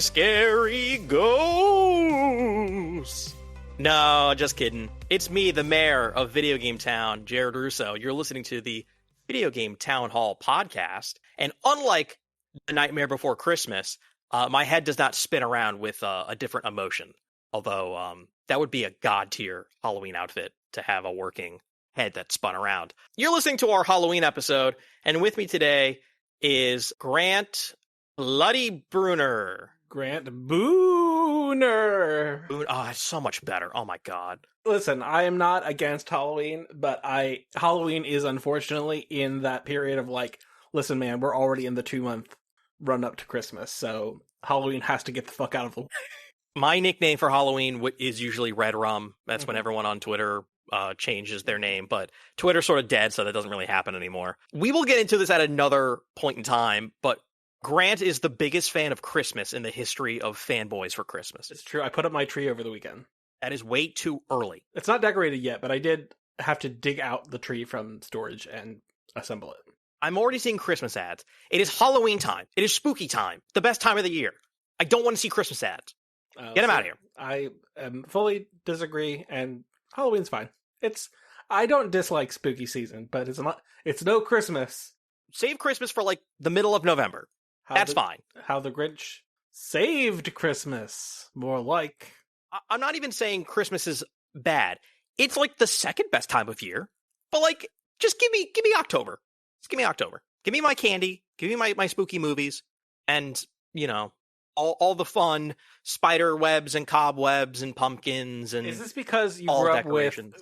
Scary, scary ghosts. No, just kidding. It's me, the mayor of Video Game Town, Jared Russo. You're listening to the Video Game Town Hall podcast. And unlike The Nightmare Before Christmas, my head does not spin around with a different emotion. Although that would be a god-tier Halloween outfit to have a working head that spun around. You're listening to our Halloween episode, and with me today is Grant Bloody Bruner. Grant Booner. Oh, it's so much better. Oh my god. Listen, I am not against Halloween, but Halloween is unfortunately in that period of like, listen, man, we're already in the 2-month run up to Christmas, so Halloween has to get the fuck out of the way. My nickname for Halloween is usually Red Rum. That's when everyone on Twitter changes their name, but Twitter's sort of dead, so that doesn't really happen anymore. We will get into this at another point in time, but Grant is the biggest fan of Christmas in the history of fanboys for Christmas. It's true. I put up my tree over the weekend. That is way too early. It's not decorated yet, but I did have to dig out the tree from storage and assemble it. I'm already seeing Christmas ads. It is Halloween time. It is spooky time. The best time of the year. I don't want to see Christmas ads. Get them out of here. I fully disagree, and Halloween's fine. I don't dislike spooky season, but it's no Christmas. Save Christmas for like the middle of November. That's fine. How the Grinch saved Christmas, more like. I'm not even saying Christmas is bad. It's like the second best time of year. But like, just give me October. Just give me October. Give me my candy. Give me my spooky movies. And, you know, all the fun spider webs and cobwebs and pumpkins and Is this because you grew up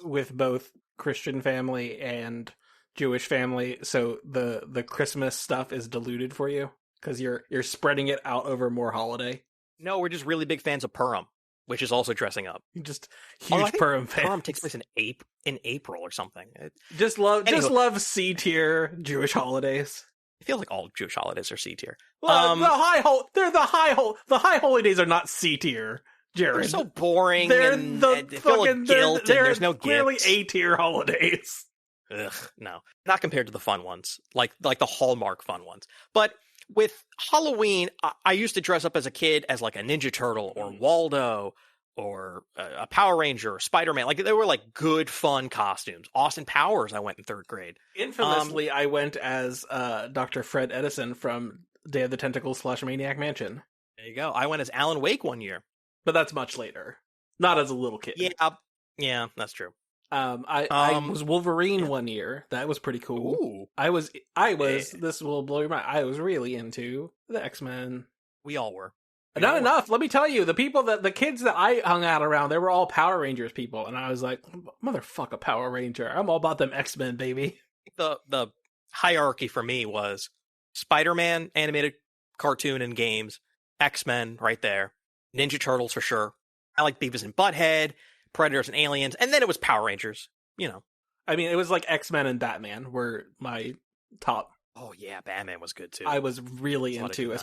with both Christian family and Jewish family, so the Christmas stuff is diluted for you? Because you're spreading it out over more holiday? No, we're just really big fans of Purim, which is also dressing up. Just huge Purim fans. Purim takes place in April or something. Just love C-tier Jewish holidays. I feel like all Jewish holidays are C-tier. Well, the high holidays are not C-tier, Jared. They're so boring. They're and the full of guilt, and there's no clearly gifts. A-tier holidays. Ugh, no, not compared to the fun ones, like the Hallmark fun ones. But with Halloween, I used to dress up as a kid as like a Ninja Turtle or Waldo or a Power Ranger or Spider-Man. Like they were like good fun costumes. Austin Powers, I went in 3rd grade. Infamously, I went as Dr. Fred Edison from Day of the Tentacles / Maniac Mansion. There you go. I went as Alan Wake one year. But that's much later. Not as a little kid. Yeah, that's true. I was Wolverine one year. That was pretty cool. Ooh. I was. This will blow your mind. I was really into the X-Men. We all were. Not enough. Let me tell you, the kids that I hung out around, they were all Power Rangers people, and I was like, motherfucker, Power Ranger. I'm all about them X-Men, baby. The hierarchy for me was Spider-Man animated cartoon and games, X-Men right there, Ninja Turtles for sure. I like Beavis and Butthead, Predators and Aliens, and then it was Power Rangers, you know. I mean, it was like X-Men and Batman were my top. Oh yeah, Batman was good too. I was really into,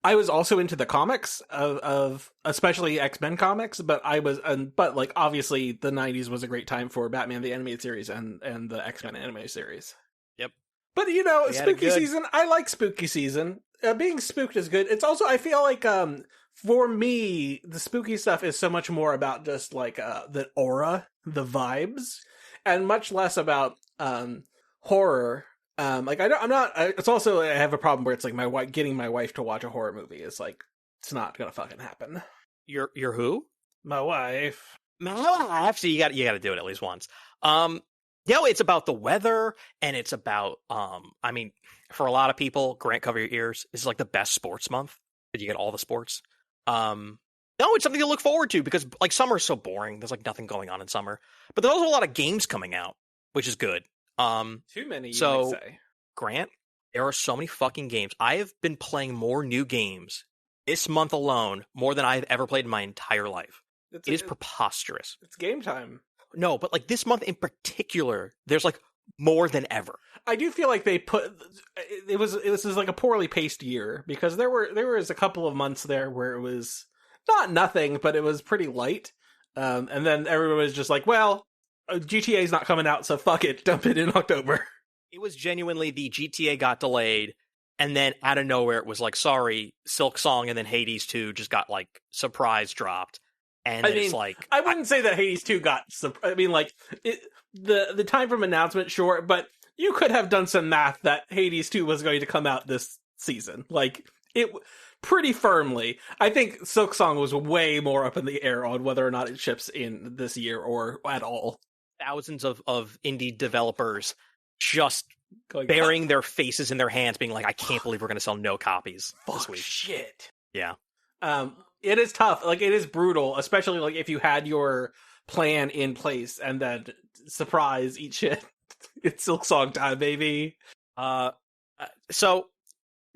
I was also into the comics of especially X-Men comics, but like obviously the 90s was a great time for Batman the Animated Series and the X-Men Animated Series. Yep. But you know, spooky season, I like spooky season. Being spooked is good. It's also, I feel like for me, the spooky stuff is so much more about just like the aura, the vibes, and much less about horror. It's also, I have a problem where it's like getting my wife to watch a horror movie is like, it's not gonna fucking happen. You're who? My wife. So you got to do it at least once. It's about the weather, and it's about I mean, for a lot of people, Grant, cover your ears. This is like the best sports month. Did you get all the sports? No, it's something to look forward to because like summer is so boring. There's like nothing going on in summer, but there's also a lot of games coming out, which is good. Too many, you might say. Grant, there are so many fucking games. I have been playing more new games this month alone, more than I've ever played in my entire life. It is preposterous. It's game time. No, but like this month in particular, there's like more than ever. I do feel like they put it was like a poorly paced year because there was a couple of months there where it was not nothing, but it was pretty light. And then everyone was just like, well, GTA's not coming out, so fuck it, dump it in October. It was genuinely the GTA got delayed, and then out of nowhere it was like, sorry, Silk Song, and then Hades 2 just got like surprise dropped. And then it's like, I wouldn't say that Hades 2 got. I mean, like the time from announcement, sure, but you could have done some math that Hades 2 was going to come out this season. Like it pretty firmly. I think Silk Song was way more up in the air on whether or not it ships in this year or at all. thousands of indie developers just burying their faces in their hands, being like, I can't believe we're going to sell no copies this week. Shit. Yeah. It is tough. Like, it is brutal, especially like if you had your plan in place and then surprise, eat shit. It's Silk Song time, baby. So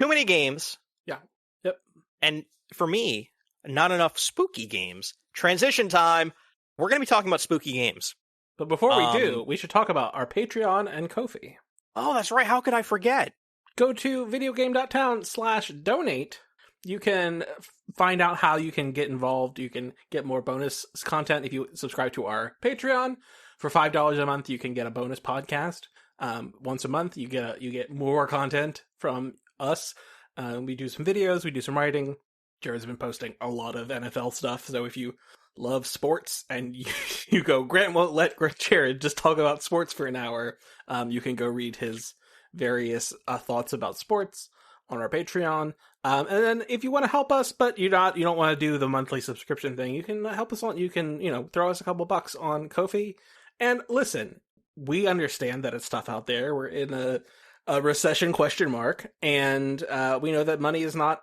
too many games. Yeah. Yep. And for me, not enough spooky games. Transition time. We're going to be talking about spooky games. But before we do, we should talk about our Patreon and Ko-fi. Oh, that's right. How could I forget? Go to videogame.town/donate. You can find out how you can get involved. You can get more bonus content if you subscribe to our Patreon. For $5 a month, you can get a bonus podcast. Once a month, you get more content from us. We do some videos. We do some writing. Jared's been posting a lot of NFL stuff. So if you love sports and you go, Grant won't let Jared just talk about sports for an hour, you can go read his various thoughts about sports on our Patreon. And then if you want to help us, but you don't want to do the monthly subscription thing, you can help us on, you can, throw us a couple bucks on Ko-fi. And listen, we understand that it's tough out there. We're in a recession ? And we know that money is not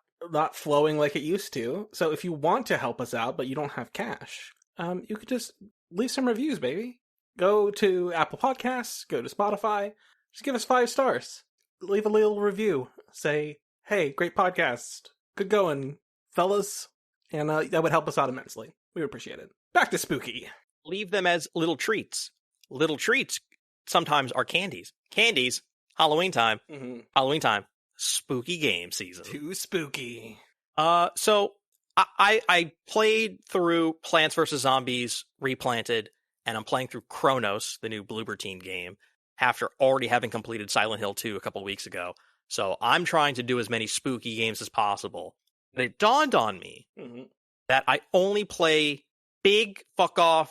flowing like it used to. So if you want to help us out, but you don't have cash, you could just leave some reviews, baby. Go to Apple Podcasts, go to Spotify, just give us 5 stars. Leave a little review. Say, hey, great podcast. Good going, fellas. And that would help us out immensely. We would appreciate it. Back to spooky. Leave them as little treats. Little treats sometimes are candies. Candies, Halloween time. Mm-hmm. Halloween time. Spooky game season. Too spooky. So I played through Plants vs. Zombies Replanted, and I'm playing through Chronos, the new Bloober Team game, after already having completed Silent Hill 2 a couple weeks ago. So I'm trying to do as many spooky games as possible. But it dawned on me that I only play big fuck-off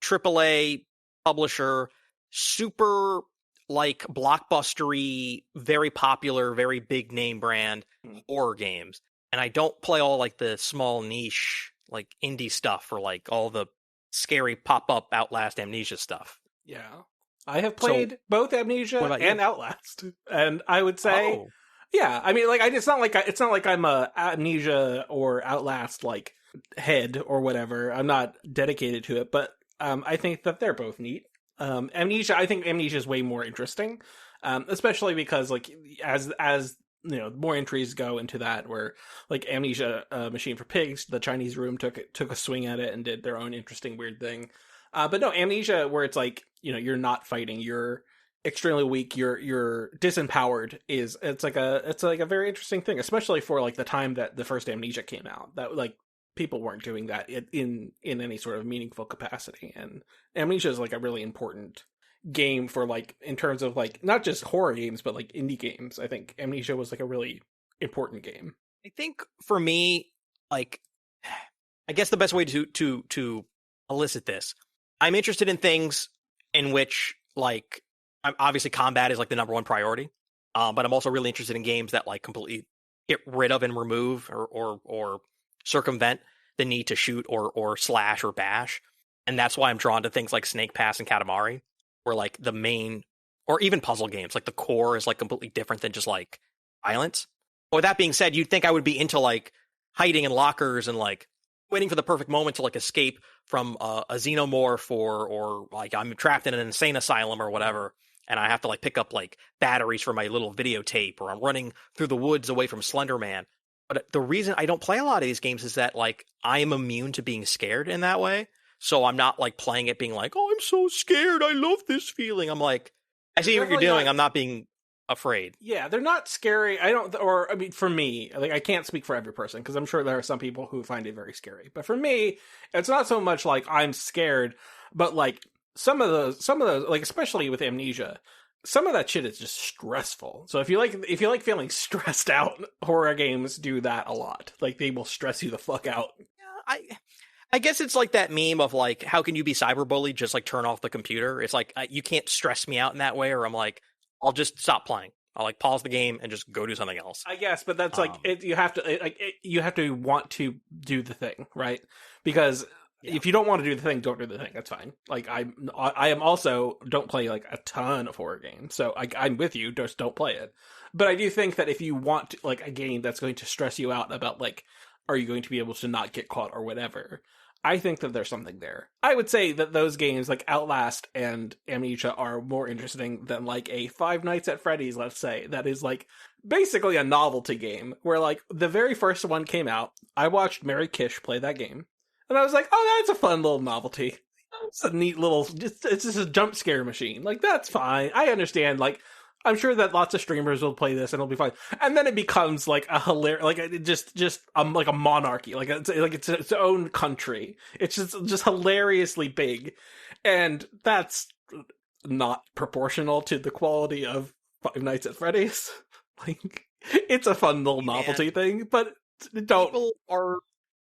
AAA publisher, super like blockbustery, very popular, very big name brand horror games. And I don't play all like the small niche, like indie stuff or like all the scary pop-up Outlast Amnesia stuff. Yeah. I have played both Amnesia and Outlast. And I would say, yeah, I mean, like, it's not like I'm a Amnesia or Outlast like head or whatever. I'm not dedicated to it, but I think that they're both neat. I think Amnesia is way more interesting, especially because like as more entries go into that, where like Amnesia, Machine for Pigs, the Chinese Room took a swing at it and did their own interesting weird thing. But no, Amnesia, where it's like, you're not fighting, you're extremely weak, you're disempowered, it's like a very interesting thing, especially for like the time that the first Amnesia came out. That like people weren't doing that in any sort of meaningful capacity, and Amnesia is like a really important game for like, in terms of like not just horror games but like indie games. I think Amnesia was like a really important game. I think for me, like, I guess the best way to elicit this, I'm interested in things in which like, obviously combat is like the number one priority, but I'm also really interested in games that like completely get rid of and remove or circumvent the need to shoot or slash or bash. And that's why I'm drawn to things like Snake Pass and Katamari, where like the main, or even puzzle games, like the core is like completely different than just like violence. But with that being said, you'd think I would be into like hiding in lockers and like waiting for the perfect moment to like escape from a xenomorph or like I'm trapped in an insane asylum or whatever, and I have to like pick up like batteries for my little videotape, or I'm running through the woods away from Slender Man. But the reason I don't play a lot of these games is that like I am immune to being scared in that way. So I'm not like playing it being like, oh, I'm so scared, I love this feeling. I'm like, I see what you're doing. I'm not being afraid. Yeah, they're not scary. I mean, for me, like, I can't speak for every person, because I'm sure there are some people who find it very scary. But for me, it's not so much like I'm scared, but like some of those, like especially with Amnesia, some of that shit is just stressful. So if you like feeling stressed out, horror games do that a lot. Like they will stress you the fuck out. Yeah, I guess it's like that meme of like, how can you be cyberbullied? Just like turn off the computer. It's like you can't stress me out in that way, or I'm like, I'll just stop playing. I'll like pause the game and just go do something else. I guess, but that's like you have to want to do the thing, right? Because if you don't want to do the thing, don't do the thing. That's fine. Like I am also don't play like a ton of horror games, so I'm with you. Just don't play it. But I do think that if you want like a game that's going to stress you out about like, are you going to be able to not get caught or whatever? I think that there's something there. I would say that those games like Outlast and Amnesia are more interesting than like a Five Nights at Freddy's, let's say, that is like basically a novelty game where like the very first one came out. I watched Mary Kish play that game and I was like, oh, that's a fun little novelty. It's a neat little, it's just a jump scare machine. Like that's fine. I understand. Like I'm sure that lots of streamers will play this and it'll be fine. And then it becomes like a hilarious, like it just like a monarchy, like it's its own country. It's just hilariously big, and that's not proportional to the quality of Five Nights at Freddy's. Like it's a fun little novelty thing, but don't.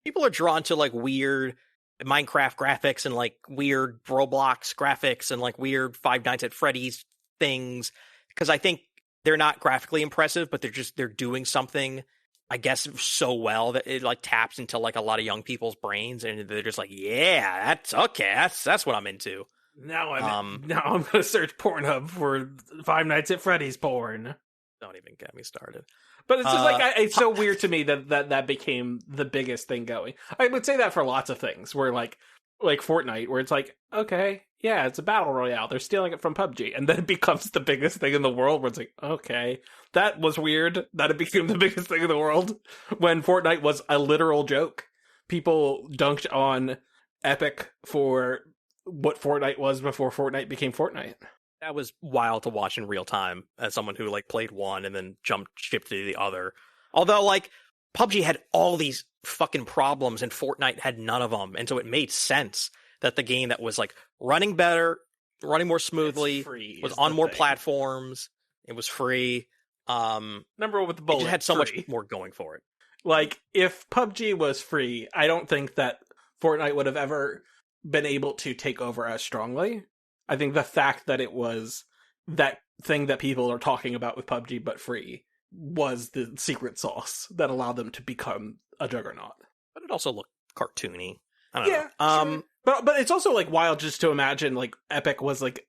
People are drawn to like weird Minecraft graphics and like weird Roblox graphics and like weird Five Nights at Freddy's things. Because I think they're not graphically impressive, but they're doing something, I guess, so well that it like taps into like a lot of young people's brains, and they're just like, yeah, that's okay, that's what I'm into. Now I'm gonna search Pornhub for Five Nights at Freddy's porn. Don't even get me started. But it's just like it's so weird to me that became the biggest thing going. I would say that for lots of things, where like Fortnite, where it's like, okay, yeah, it's a battle royale. They're stealing it from PUBG, and then it becomes the biggest thing in the world. Where it's like, okay, that was weird that it became the biggest thing in the world when Fortnite was a literal joke. People dunked on Epic for what Fortnite was before Fortnite became Fortnite. That was wild to watch in real time as someone who like played one and then jumped ship to the other. Although like PUBG had all these fucking problems and Fortnite had none of them, and so it made sense that the game that was like running better, running more smoothly, was on more platforms, it was free. Number one with the bullet, it had so much more going for it. Like if PUBG was free, I don't think that Fortnite would have ever been able to take over as strongly. I think the fact that it was that thing that people are talking about with PUBG but free was the secret sauce that allowed them to become a juggernaut. But it also looked cartoony. I don't know. Sure. But it's also like wild just to imagine like Epic was like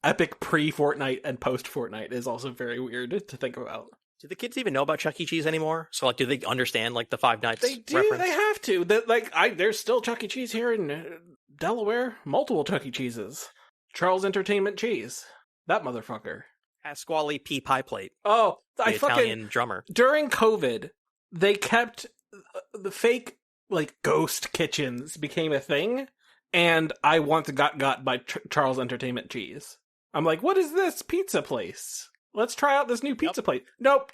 Epic pre-Fortnite and post-Fortnite is also very weird to think about. Do the kids even know about Chuck E. Cheese anymore? So like, do they understand like the Five Nights? They do. Reference? They have to. There's still Chuck E. Cheese here in Delaware. Multiple Chuck E. Cheeses. Charles Entertainment Cheese. That motherfucker. Pasquale P. Pie Plate. Oh, the Italian drummer. During COVID, they kept the fake like ghost kitchens became a thing, and I once got by Charles Entertainment Cheese. I'm like, what is this pizza place? Let's try out this new pizza place. Nope,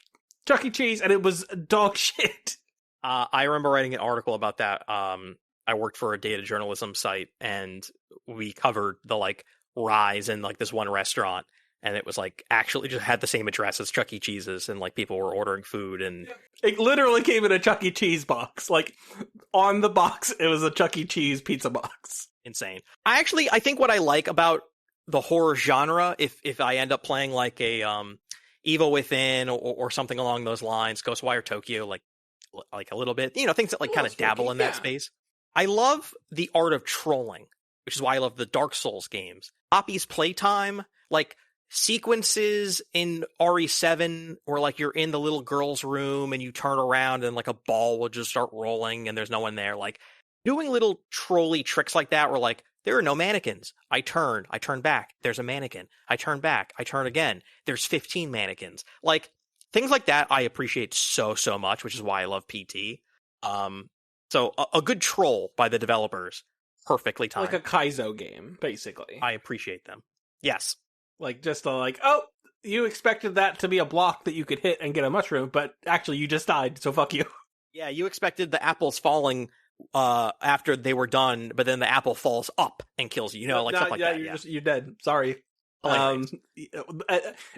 Chuck E. Cheese, and it was dog shit. I remember writing an article about that. I worked for a data journalism site, and we covered the like rise in like this one restaurant, and it was like actually just had the same address as Chuck E. Cheese's, and like people were ordering food, and it literally came in a Chuck E. Cheese box. Like on the box, it was a Chuck E. Cheese pizza box. Insane. I think what I like about the horror genre, if I end up playing like a Evil Within or something along those lines, Ghostwire Tokyo, like a little bit, things that like kind of dabble in that space. I love the art of trolling, which is why I love the Dark Souls games. Poppy's Playtime, like sequences in RE7 where like you're in the little girl's room and you turn around and like a ball will just start rolling and there's no one there. Like doing little trolly tricks like that where like there are no mannequins. I turn back. There's a mannequin. I turn back. I turn again. There's 15 mannequins. Like things like that I appreciate so much, which is why I love PT. So a good troll by the developers, perfectly timed. Like a Kaizo game, basically. I appreciate them. Yes. Like just oh, you expected that to be a block that you could hit and get a mushroom, but actually you just died, so fuck you. Yeah, you expected the apples falling after they were done, but then the apple falls up and kills you. Stuff like that. You're dead. Sorry. An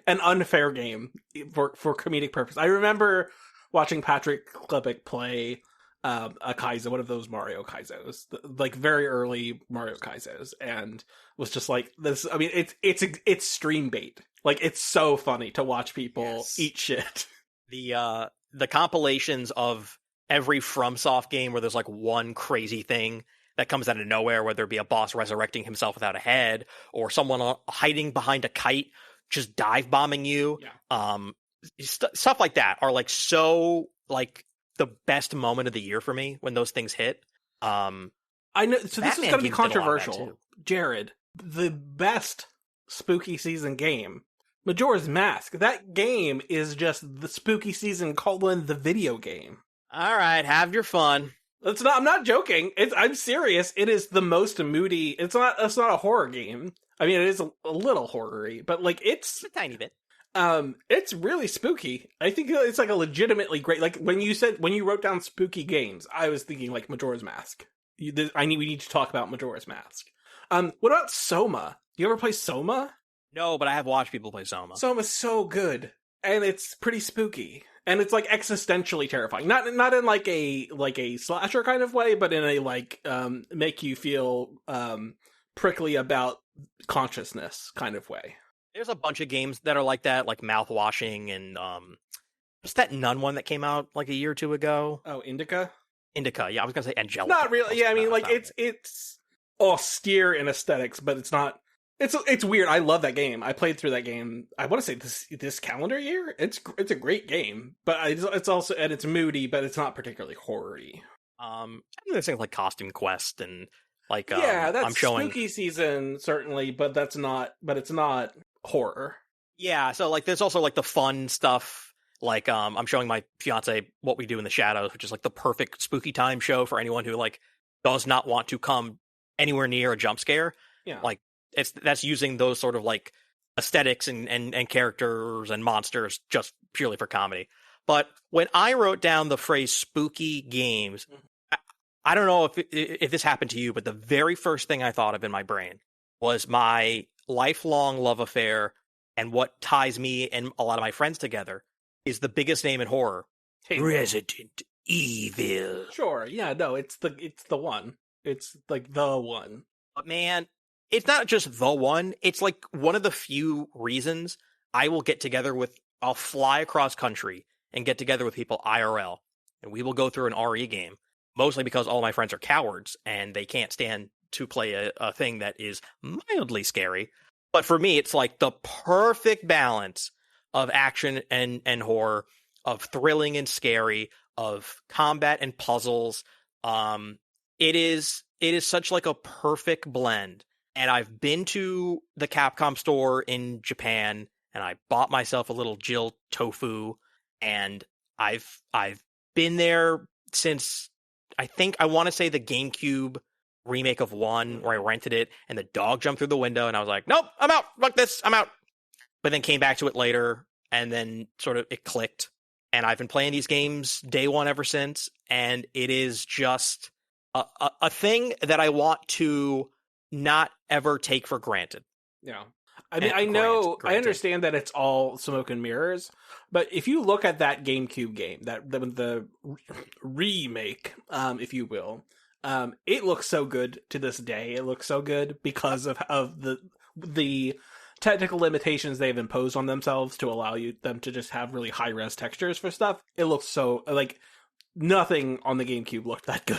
unfair game for comedic purpose. I remember watching Patrick Klepek play a Kaizo, one of those Mario Kaizos, like very early Mario Kaizos, and was just like this. I mean, it's stream bait. Like, it's so funny to watch people eat shit. The compilations of every FromSoft game where there's like one crazy thing that comes out of nowhere, whether it be a boss resurrecting himself without a head, or someone hiding behind a kite just dive bombing you. Stuff like that are like so like the best moment of the year for me when those things hit. I know. So this is going to be controversial, Jared. The best spooky season game, Majora's Mask. That game is just the spooky season : the video game. All right, have your fun. I'm not joking. I'm serious. It is the most moody. It's not a horror game. I mean, it is a little horror-y, but like it's a tiny bit. It's really spooky. I think it's like a legitimately great. Like when you wrote down spooky games, I was thinking like Majora's Mask. We need to talk about Majora's Mask. What about Soma? You ever play Soma? No, but I have watched people play Soma. Soma's so good, and it's pretty spooky. And it's like existentially terrifying. Not in like a slasher kind of way, but in a like make you feel prickly about consciousness kind of way. There's a bunch of games that are like that, like Mouthwashing and what's that nun one that came out like a year or two ago? Oh, Indica? Indica, yeah, I was gonna say Angelica. Not really. Yeah, I mean like it's austere in aesthetics, but it's not. It's weird. I love that game. I played through that game. I want to say this calendar year. It's a great game, but it's also, and it's moody, but it's not particularly horror-y. I think there's things like Costume Quest and like that's I'm showing spooky season certainly, but it's not horror. Yeah, so like there's also like the fun stuff. Like I'm showing my fiance What We Do in the Shadows, which is like the perfect spooky time show for anyone who like does not want to come anywhere near a jump scare. Yeah, like. That's using those sort of like aesthetics and characters and monsters just purely for comedy. But when I wrote down the phrase spooky games, I don't know if this happened to you, but the very first thing I thought of in my brain was my lifelong love affair, and what ties me and a lot of my friends together is the biggest name in horror, Resident Evil. Sure, yeah, no, it's the one. It's like the one. But man, it's not just the one. It's like one of the few reasons I'll fly across country and get together with people IRL, and we will go through an RE game, mostly because all my friends are cowards and they can't stand to play a thing that is mildly scary. But for me, it's like the perfect balance of action and horror, of thrilling and scary, of combat and puzzles. It is such like a perfect blend. And I've been to the Capcom store in Japan, and I bought myself a little Jill tofu, and I've been there since I want to say the GameCube remake of 1, where I rented it, and the dog jumped through the window, and I was like, nope, I'm out, fuck this, I'm out. But then came back to it later, and then sort of it clicked, and I've been playing these games day one ever since, and it is just a thing that I want to not ever take for granted. Yeah. I mean, I understand that it's all smoke and mirrors, but if you look at that GameCube game, the remake, if you will, it looks so good to this day. It looks so good because of the technical limitations they've imposed on themselves to allow them to just have really high res textures for stuff. It looks so like nothing on the GameCube looked that good.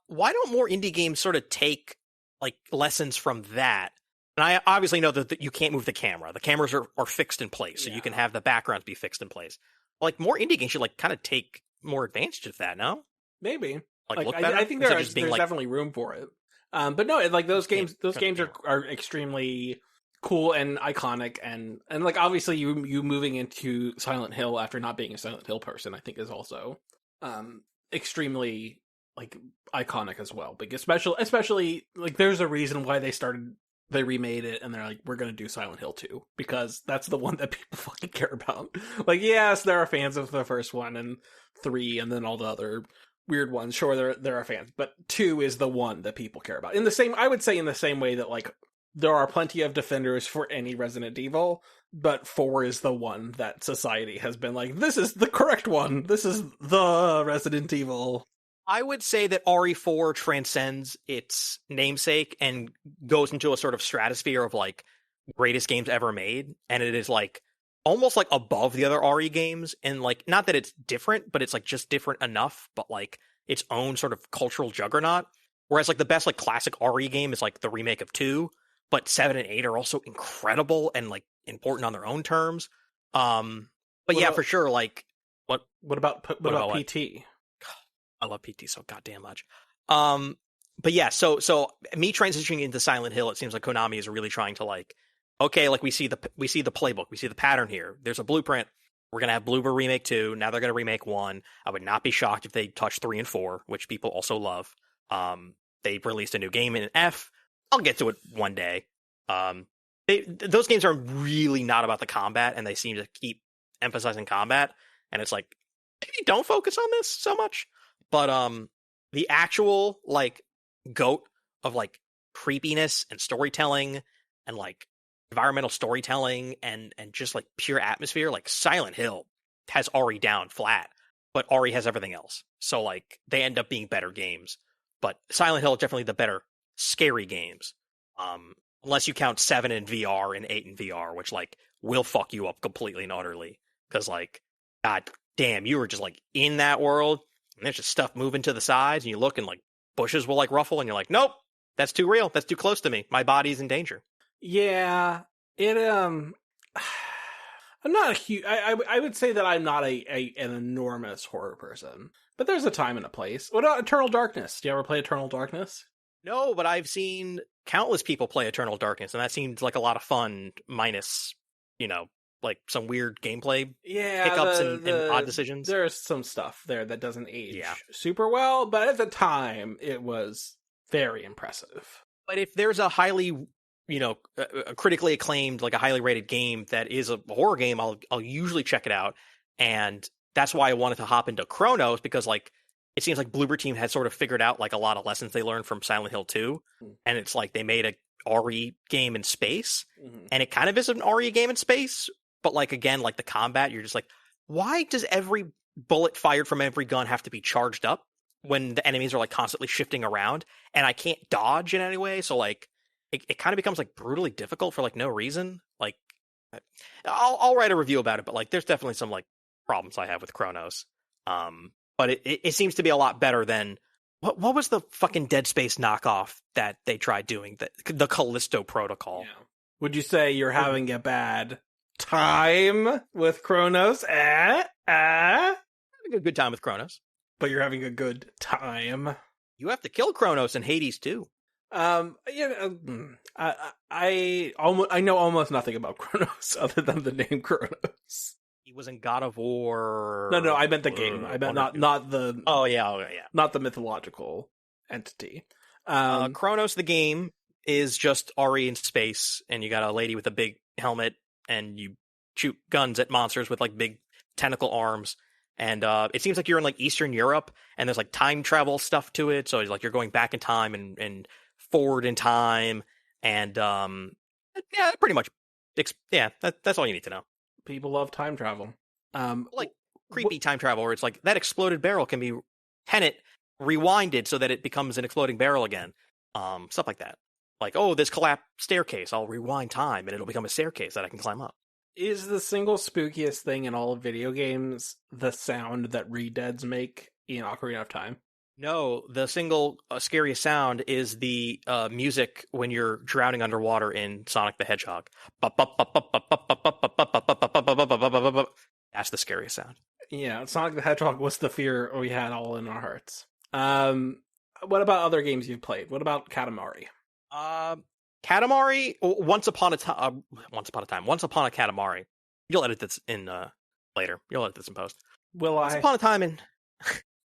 Why don't more indie games sort of take like lessons from that? And I obviously know that you can't move the camera. The cameras are fixed in place, so you can have the backgrounds be fixed in place. Like more indie games should like kind of take more advantage of that. No, maybe. Like look better. I think there's definitely room for it. But no, like those games are extremely cool and iconic, and like obviously you moving into Silent Hill after not being a Silent Hill person, I think is also extremely like iconic as well. But especially like there's a reason why they remade it, and they're like, we're gonna do Silent Hill 2 because that's the one that people fucking care about. Like, yes, there are fans of the first one and 3, and then all the other weird ones. Sure, there are fans, but 2 is the one that people care about. I would say in the same way that like there are plenty of defenders for any Resident Evil, but 4 is the one that society has been like, this is the correct one. This is the Resident Evil. I would say that RE4 transcends its namesake and goes into a sort of stratosphere of like greatest games ever made, and it is like almost like above the other RE games, and like not that it's different, but it's like just different enough, but like its own sort of cultural juggernaut. Whereas like the best like classic RE game is like the remake of 2, but 7 and 8 are also incredible and like important on their own terms. But yeah, for sure. Like what about PT? I love PT so goddamn much. But yeah, so me transitioning into Silent Hill, it seems like Konami is really trying to like, okay, like we see the playbook, we see the pattern here. There's a blueprint. We're gonna have Bloober remake 2. Now they're gonna remake 1. I would not be shocked if they touch 3 and 4, which people also love. They released a new game in F. I'll get to it one day. Those games are really not about the combat, and they seem to keep emphasizing combat. And it's like, maybe don't focus on this so much. But the actual like goat of like creepiness and storytelling and like environmental storytelling and just like pure atmosphere, like Silent Hill has RE down flat, but RE has everything else. So like they end up being better games. But Silent Hill is definitely the better scary games. Unless you count 7 in VR and 8 in VR, which like will fuck you up completely and utterly. Because like, god damn, you were just like in that world. And there's just stuff moving to the sides, and you look and like bushes will like ruffle, and you're like, nope, that's too real. That's too close to me. My body's in danger. Yeah, I'm not a huge. I would say that I'm not an enormous horror person, but there's a time and a place. What about Eternal Darkness? Do you ever play Eternal Darkness? No, but I've seen countless people play Eternal Darkness, and that seemed like a lot of fun. Minus, like some weird gameplay hiccups and odd decisions. There's some stuff there that doesn't age super well, but at the time it was very impressive. But if there's a highly, a critically acclaimed, like a highly rated game that is a horror game, I'll usually check it out. And that's why I wanted to hop into Chronos, because like it seems like Bloober Team had sort of figured out like a lot of lessons they learned from Silent Hill 2. And it's like they made a RE game in space, and it kind of is an RE game in space. But like, again, like the combat, you're just like, why does every bullet fired from every gun have to be charged up when the enemies are like constantly shifting around and I can't dodge in any way? So like, it kind of becomes like brutally difficult for like no reason. Like, I'll write a review about it, but like, there's definitely some like problems I have with Chronos. But it seems to be a lot better than what was the fucking Dead Space knockoff that they tried doing, the Callisto Protocol. Yeah. Would you say you're having a bad time with Chronos? Having a good time with Chronos. But you're having a good time. You have to kill Chronos in Hades too. I know almost nothing about Chronos other than the name Chronos. He was in God of War. No, I meant the game. I meant not the. Oh yeah, not the mythological entity. Chronos, the game, is just RE in space, and you got a lady with a big helmet, and you shoot guns at monsters with like big tentacle arms. And it seems like you're in like Eastern Europe, and there's like time travel stuff to it. So it's like you're going back in time and forward in time, and yeah, pretty much. Yeah, that's all you need to know. People love time travel. Like creepy time travel, where it's like that exploded barrel can be Tenet rewinded so that it becomes an exploding barrel again. Stuff like that. Like, oh, this collapsed staircase, I'll rewind time and it'll become a staircase that I can climb up. Is the single spookiest thing in all of video games the sound that Re-Deads make in Ocarina of Time? No, the single scariest sound is the music when you're drowning underwater in Sonic the Hedgehog. That's the scariest sound. Yeah, Sonic the Hedgehog was the fear we had all in our hearts. What about other games you've played? What about Katamari? Katamari, Once Upon a Katamari. You'll edit this in later. You'll edit this in post. Once Upon a Time in...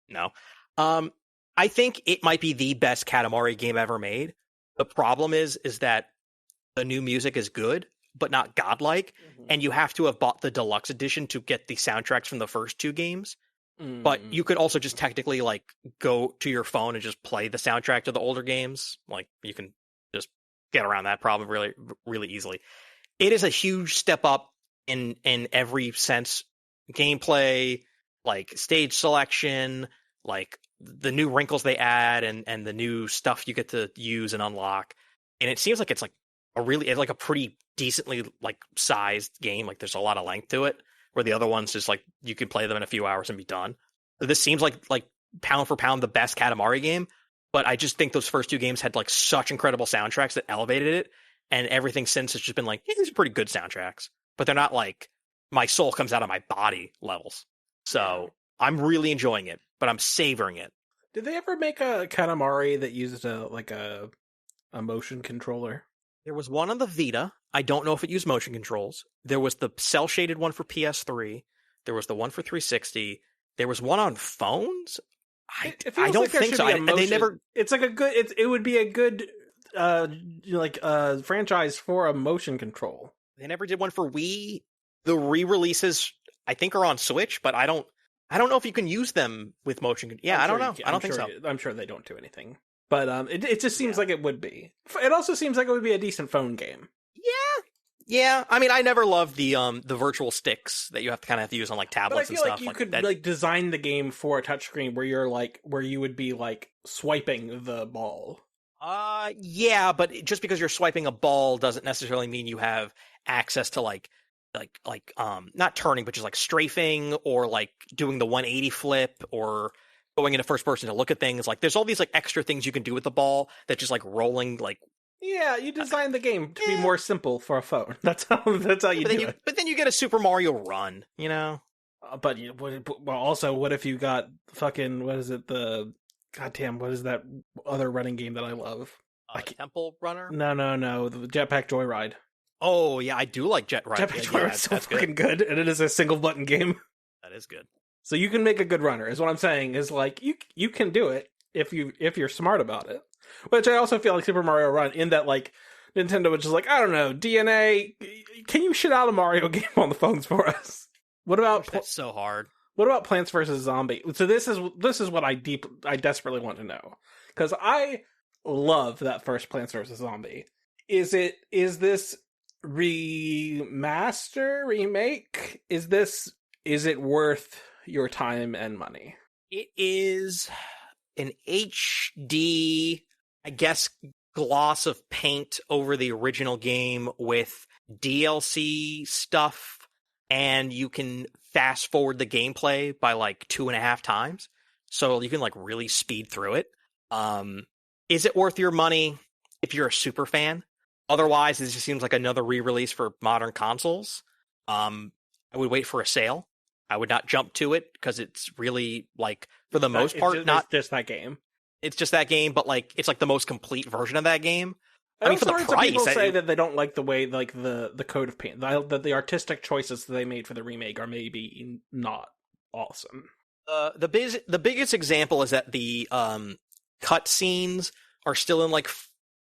No. I think it might be the best Katamari game ever made. The problem is that the new music is good, but not godlike, and you have to have bought the deluxe edition to get the soundtracks from the first 2 games. But you could also just technically like go to your phone and just play the soundtrack to the older games. Like you can just get around that problem really, really easily. It is a huge step up in every sense. Gameplay, like stage selection, like the new wrinkles they add, and the new stuff you get to use and unlock. And it seems like it's like a pretty decently like sized game. Like there's a lot of length to it, where the other ones just like you can play them in a few hours and be done. This seems like pound for pound the best Katamari game, but I just think those first two games had like such incredible soundtracks that elevated it, and everything since has just been like, yeah, these are pretty good soundtracks, but they're not like my soul comes out of my body levels. So I'm really enjoying it, but I'm savoring it. Did they ever make a Katamari that used a motion controller? There was one on the Vita. I don't know if it used motion controls. There was the cel-shaded one for PS3. There was the one for 360. There was one on phones. I don't like think so. They never. It's like a good. It would be a good franchise for a motion control. They never did one for Wii. The re-releases I think are on Switch, but I don't know if you can use them with motion. Yeah, I don't know. I don't think so. I'm sure they don't do anything. But it just seems like it would be. It also seems like it would be a decent phone game. Yeah. I mean, I never loved the virtual sticks that you have to use on like tablets and stuff. But I feel like you could like design the game for a touchscreen where you would be like swiping the ball. Yeah, but just because you're swiping a ball doesn't necessarily mean you have access to like not turning, but just like strafing or like doing the 180 flip or going into first person to look at things. Like there's all these like extra things you can do with the ball that just like rolling like. Yeah, you designed the game to be more simple for a phone. That's how you do it. But then you get a Super Mario Run, you know. But also, what if you got fucking what is it? Goddamn, what is that other running game that I love? Temple Runner? No, the Jetpack Joyride. Oh yeah, I do like Jetpack Joyride. It's so fucking good, and it is a single button game. That is good. So you can make a good runner. Is what I'm saying. Is like you can do it if you're smart about it. Which I also feel like Super Mario Run, in that like Nintendo was just like, I don't know, DNA, can you shit out a Mario game on the phones for us? What about that's so hard. What about Plants vs. Zombie? So this is what I desperately want to know, because I love that first Plants vs. Zombie. Is this remaster, remake? Is it worth your time and money? It is an HD, I guess, gloss of paint over the original game with DLC stuff, and you can fast forward the gameplay by like 2.5 times, so you can like really speed through it. Is it worth your money if you're a super fan? Otherwise, it just seems like another re-release for modern consoles. I would wait for a sale. I would not jump to it because it's really like, for the most part, not just that game. It's just that game, but like it's like the most complete version of that game. I mean, for the price, people say that they don't like the way like the coat of paint, the artistic choices that they made for the remake are maybe not awesome. The biggest example is that the cut scenes are still in like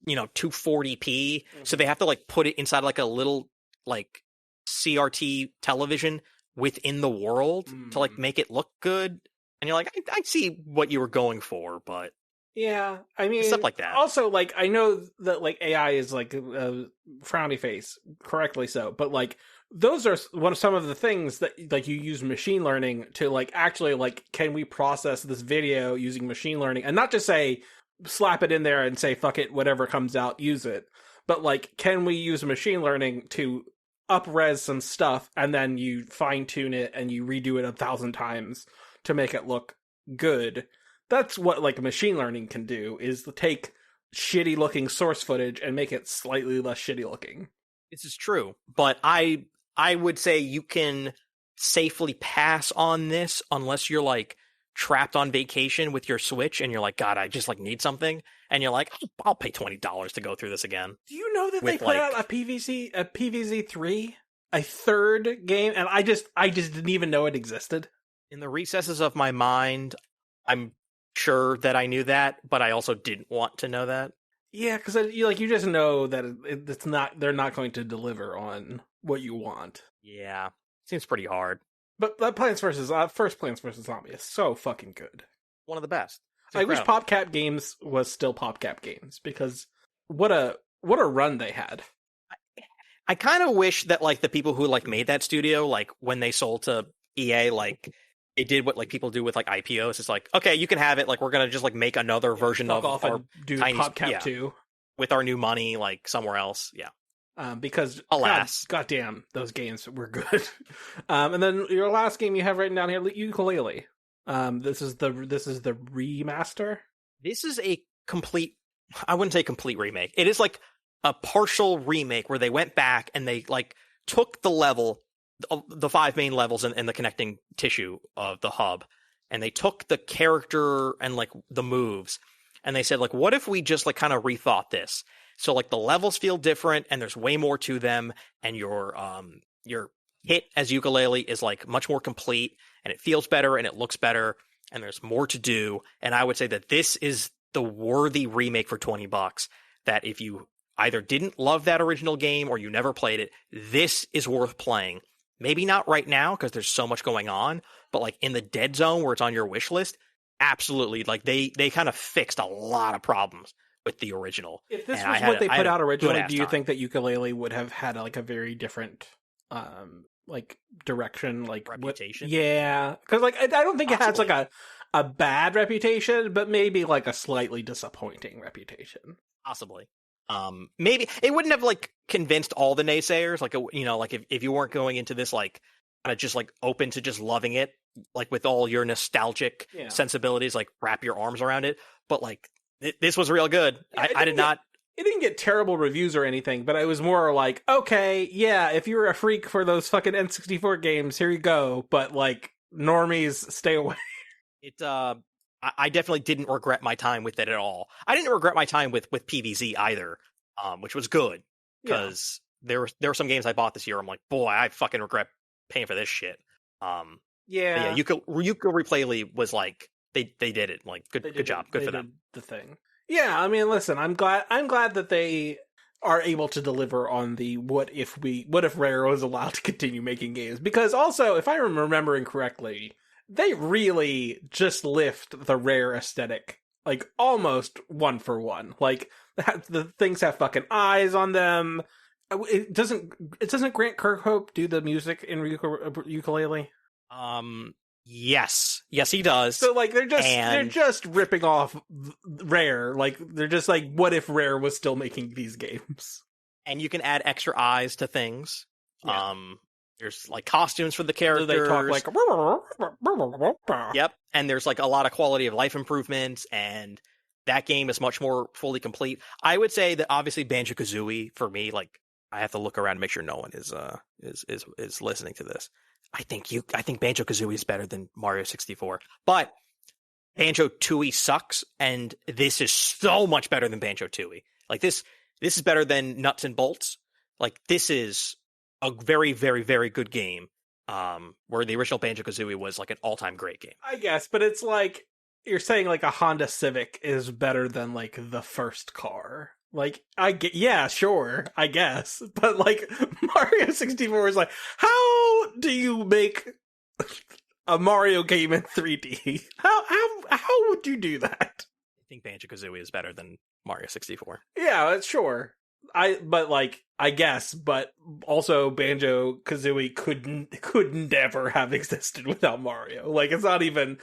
240p, so they have to like put it inside like a little like CRT television within the world to like make it look good. And you're like, I see what you were going for, but yeah, I mean, stuff like that. Also, like, I know that like AI is like a frowny face, correctly so, but like those are some of the things that like you use machine learning to like actually like, can we process this video using machine learning, and not just say slap it in there and say fuck it, whatever comes out, use it, but like, can we use machine learning to up-res some stuff and then you fine-tune it and you redo it 1,000 times to make it look good. That's what like machine learning can do, is to take shitty looking source footage and make it slightly less shitty looking. This is true, but I would say you can safely pass on this unless you're like trapped on vacation with your Switch and you're like, God, I just like need something, and you're like, I'll pay $20 to go through this again. Do you know that they put out a PVZ3, a third game, and I just didn't even know it existed. In the recesses of my mind, I'm sure that I knew that, but I also didn't want to know that. Yeah, because you just know that it's not. They're not going to deliver on what you want. Yeah, seems pretty hard. But that first Plants vs. Zombie is so fucking good. One of the best. I wish PopCap Games was still PopCap Games, because what a what a run they had. I kind of wish that like the people who like made that studio, like when they sold to EA, like they did what like people do with like IPOs. It's like, okay, you can have it. Like we're gonna just like make another version Fuck of off our and do tiny PopCap 2. with our new money, like somewhere else. Yeah. Because alas, goddamn, those games were good. And then your last game you have written down here, Ukulele. This is the remaster. This is a complete. I wouldn't say complete remake. It is like a partial remake where they went back and they like took the level, the 5 main levels and the connecting tissue of the hub, and they took the character and like the moves, and they said like, what if we just like kind of rethought this? So like the levels feel different and there's way more to them, and your hit as ukulele is like much more complete and it feels better and it looks better and there's more to do. And I would say that this is the worthy remake for $20 that if you either didn't love that original game or you never played it, this is worth playing. Maybe not right now because there's so much going on, but like in the dead zone where it's on your wish list, absolutely. Like they kind of fixed a lot of problems with the original. If this was what they put out originally, do you think that Ukulele would have had like a very different like direction, like reputation? Yeah, because like I don't think it has like a bad reputation, but maybe like a slightly disappointing reputation. Possibly. Maybe it wouldn't have like convinced all the naysayers, like like if you weren't going into this like kind of just like open to just loving it, like with all your nostalgic sensibilities, like wrap your arms around it. But like this was real good. Yeah, I did not. It didn't get terrible reviews or anything, but I was more like, okay, yeah, if you're a freak for those fucking N64 games, here you go. But like normies, stay away. I definitely didn't regret my time with it at all. I didn't regret my time with PvZ either, which was good because there were some games I bought this year. I'm like, boy, I fucking regret paying for this shit. Ukulele was like they did it. Like good job, good for them. The thing. Yeah, I mean, listen, I'm glad that they are able to deliver on the what if Rare was allowed to continue making games, because also if I'm remembering correctly, they really just lift the Rare aesthetic, like, almost one for one. Like, the things have fucking eyes on them. It doesn't Grant Kirkhope do the music in Ukulele? Yes, he does. So, like, they're just ripping off Rare. Like, they're just like, what if Rare was still making these games? And you can add extra eyes to things. Yeah. There's like costumes for the characters. So they talk like, yep. And there's like a lot of quality of life improvements, and that game is much more fully complete. I would say that obviously Banjo-Kazooie for me, like I have to look around and make sure no one is listening to this. I think Banjo-Kazooie is better than Mario 64, but Banjo-Tooie sucks, and this is so much better than Banjo-Tooie. Like this is better than Nuts and Bolts. Like this is a very, very, very good game, where the original Banjo-Kazooie was like an all-time great game. I guess, but it's like, you're saying like a Honda Civic is better than like the first car. Like, yeah, sure, I guess. But like, Mario 64 is like, how do you make a Mario game in 3D? How would you do that? I think Banjo-Kazooie is better than Mario 64. Yeah, sure. I guess, but also Banjo-Kazooie could never have existed without Mario. Like, it's not even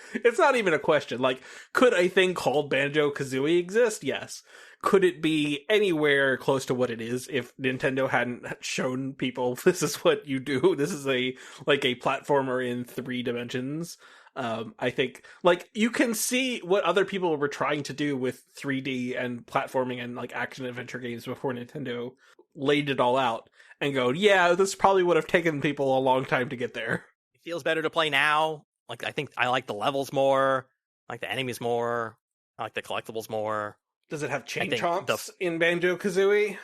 a question. Like, could a thing called Banjo-Kazooie exist? Yes. Could it be anywhere close to what it is if Nintendo hadn't shown people this is what you do? This is a platformer in 3 dimensions. I think, like, you can see what other people were trying to do with 3D and platforming and like action adventure games before Nintendo laid it all out and go, yeah, this probably would have taken people a long time to get there. It feels better to play now. Like, I think I like the levels more, I like the enemies more, I like the collectibles more. Does it have chain chomps in Banjo-Kazooie?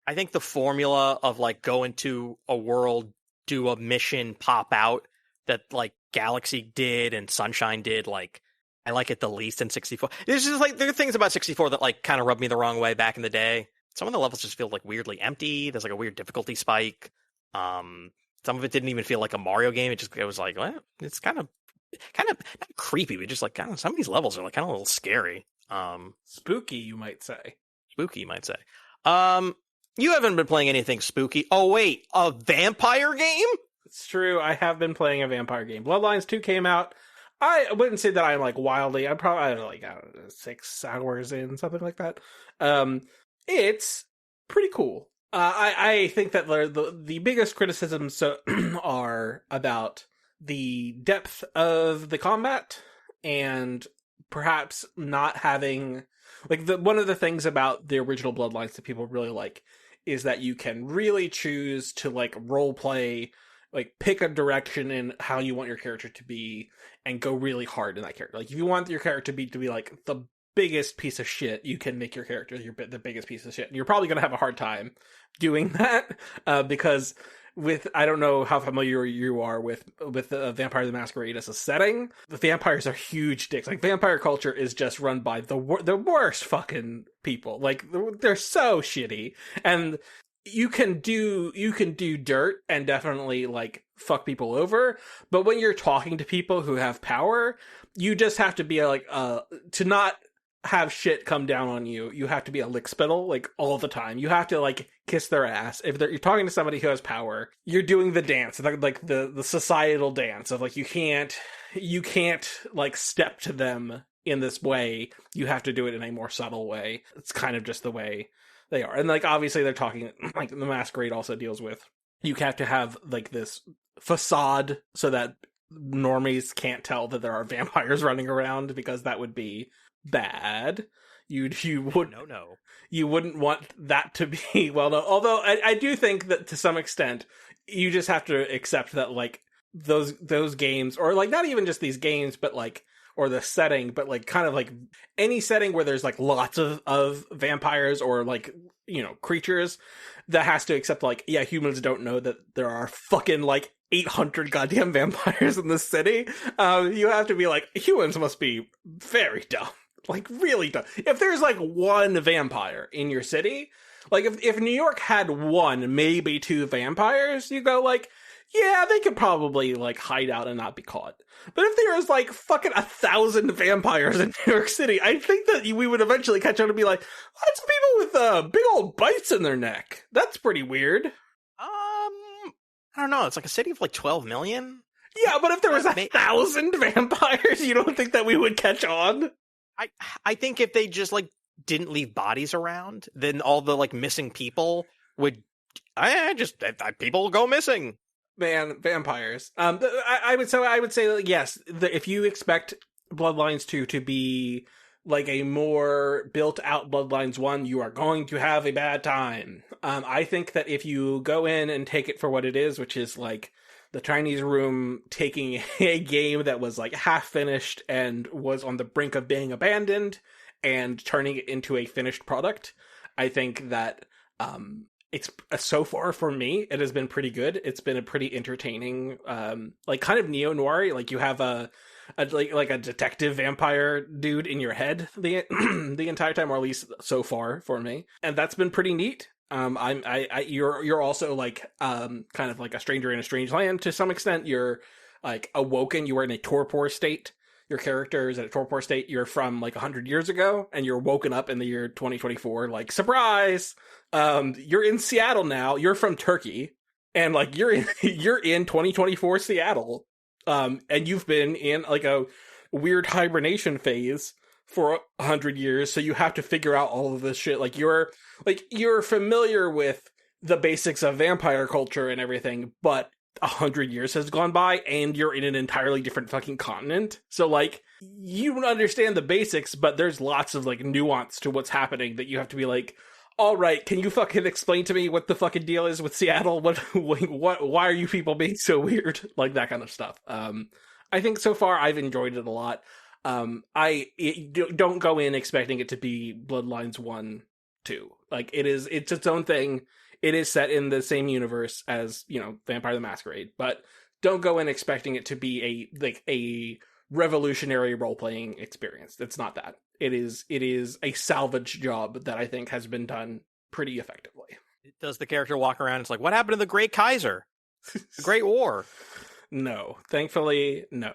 I think the formula of like go into a world, do a mission, pop out, that like Galaxy did and Sunshine did, like I like it the least in 64. There's just like, there are things about 64 that like kind of rubbed me the wrong way back in the day. Some of the levels just feel like weirdly empty. There's like a weird difficulty spike. Some of it didn't even feel like a Mario game. It was like, well, it's kind of not creepy, but just like kind of, some of these levels are like kind of a little scary. Spooky, you might say. Spooky, you might say. You haven't been playing anything spooky. Oh, wait, a vampire game? It's true. I have been playing a vampire game. Bloodlines 2 came out. I wouldn't say that I'm like wildly. I'm probably I don't know, 6 hours in, something like that. It's pretty cool. I think that the biggest criticisms are about the depth of the combat and perhaps not having like one of the things about the original Bloodlines that people really like is that you can really choose to like role play, like pick a direction in how you want your character to be and go really hard in that character. Like if you want your character to be like the biggest piece of shit, you can make your character the biggest piece of shit. And you're probably going to have a hard time doing that because with I don't know how familiar you are with Vampire the Masquerade as a setting. The vampires are huge dicks. Like vampire culture is just run by the worst fucking people. Like they're so shitty, and you can do dirt and definitely like fuck people over, but when you're talking to people who have power, you just have to be like to not have shit come down on you. You have to be a lickspittle like all the time. You have to like kiss their ass. If you're talking to somebody who has power, you're doing the dance, like the societal dance of like you can't like step to them in this way. You have to do it in a more subtle way. It's kind of just the way they are. And like obviously they're talking like the Masquerade also deals with you have to have like this facade so that normies can't tell that there are vampires running around, because that would be bad. You wouldn't want that to be well known. Although I do think that to some extent you just have to accept that like those games, or like not even just these games, but like or the setting, but like kind of like any setting where there's like lots of vampires or like, you know, creatures, that has to accept like, yeah, humans don't know that there are fucking like 800 goddamn vampires in this city. You have to be like, humans must be very dumb. Like really dumb. If there's like one vampire in your city, like if New York had one, maybe 2 vampires, you go like, yeah, they could probably like hide out and not be caught. But if there was like fucking 1,000 vampires in New York City, I think that we would eventually catch on and be like, that's people with big old bites in their neck. That's pretty weird. I don't know. It's like a city of like 12 million. Yeah, but if there was 1,000 vampires, you don't think that we would catch on? I think if they just like didn't leave bodies around, then all the like missing people would people go missing. Man, vampires. I would say yes. If you expect Bloodlines 2 to be like a more built out Bloodlines 1, you are going to have a bad time. I think that if you go in and take it for what it is, which is like the Chinese Room taking a game that was like half finished and was on the brink of being abandoned and turning it into a finished product, I think that it's so far for me, it has been pretty good. It's been a pretty entertaining, like kind of neo-noir. Like you have a detective vampire dude in your head the the entire time, or at least so far for me, and that's been pretty neat. You're also like kind of like a stranger in a strange land to some extent. You're like awoken. You are in a torpor state. Your character is in a torpor state. You're from like 100 years ago, and you're woken up in the year 2024. Like surprise! You're in Seattle now. You're from Turkey, and like you're in 2024 Seattle. And you've been in like a weird hibernation phase for 100 years, so you have to figure out all of this shit. Like you're familiar with the basics of vampire culture and everything, but 100 years has gone by and you're in an entirely different fucking continent. So like you understand the basics, but there's lots of like nuance to what's happening that you have to be like, all right, can you fucking explain to me what the fucking deal is with Seattle? What why are you people being so weird? Like that kind of stuff. I think so far I've enjoyed it a lot. Don't go in expecting it to be Bloodlines 1, 2. Like it's its own thing. It is set in the same universe as, you know, Vampire the Masquerade, but don't go in expecting it to be a revolutionary role-playing experience. It's not that. It is a salvage job that I think has been done pretty effectively. Does the character walk around? It's like, what happened to the Great Kaiser? The Great War? No, thankfully, no.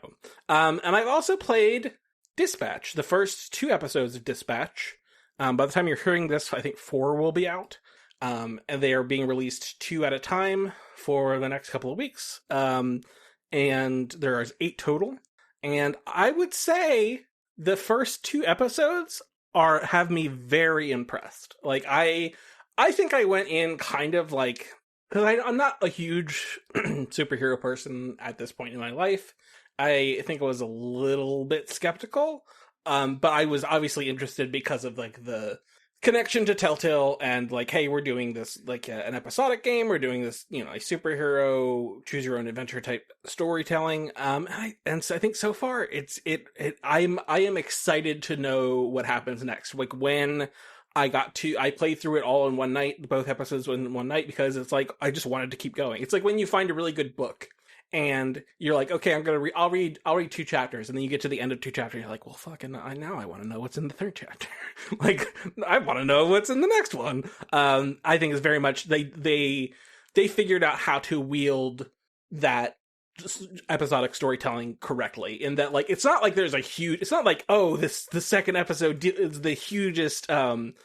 And I've also played Dispatch, the first 2 episodes of Dispatch. By the time you're hearing this, I think 4 will be out. and they are being released 2 at a time for the next couple of weeks. And there are 8 total. And I would say the first 2 episodes have me very impressed. Like I think I went in kind of like, because I'm not a huge superhero person at this point in my life. I think I was a little bit skeptical, but I was obviously interested because of like the connection to Telltale and like, hey, we're doing this like an episodic game. We're doing this, a superhero choose your own adventure type storytelling. And so I think so far I am excited to know what happens next. Like when I played through it all in one night, both episodes in one night, because it's like I just wanted to keep going. It's like when you find a really good book and you're like, okay, I'll read 2 chapters, and then you get to the end of 2 chapters, you're like, well, fucking, now I want to know what's in the 3rd chapter. Like, I want to know what's in the next one. I think it's very much they figured out how to wield that episodic storytelling correctly, in that like it's not like there's it's not like, oh, the second episode is the hugest cliffhanger.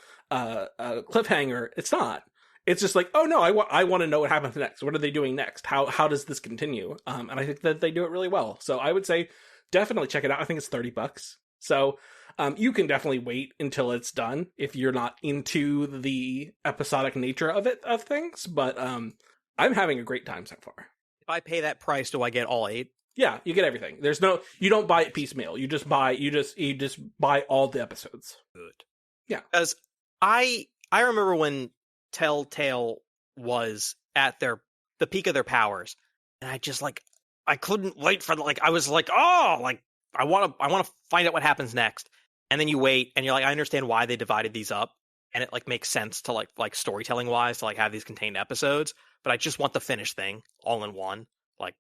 It's not. It's just like, oh no, I want to know what happens next. What are they doing next? How does this continue? And I think that they do it really well. So I would say definitely check it out. I think it's $30. So you can definitely wait until it's done if you're not into the episodic nature of things. But I'm having a great time so far. If I pay that price, do I get all 8? Yeah, you get everything. You don't buy it piecemeal. You just buy all the episodes. Good. Yeah. Because I remember when Telltale was at the peak of their powers, and I couldn't wait for I was like, oh, like I want to find out what happens next. And then you wait, and you're like, I understand why they divided these up, and it like makes sense to like storytelling wise to like have these contained episodes. But I just want the finished thing all in one. Like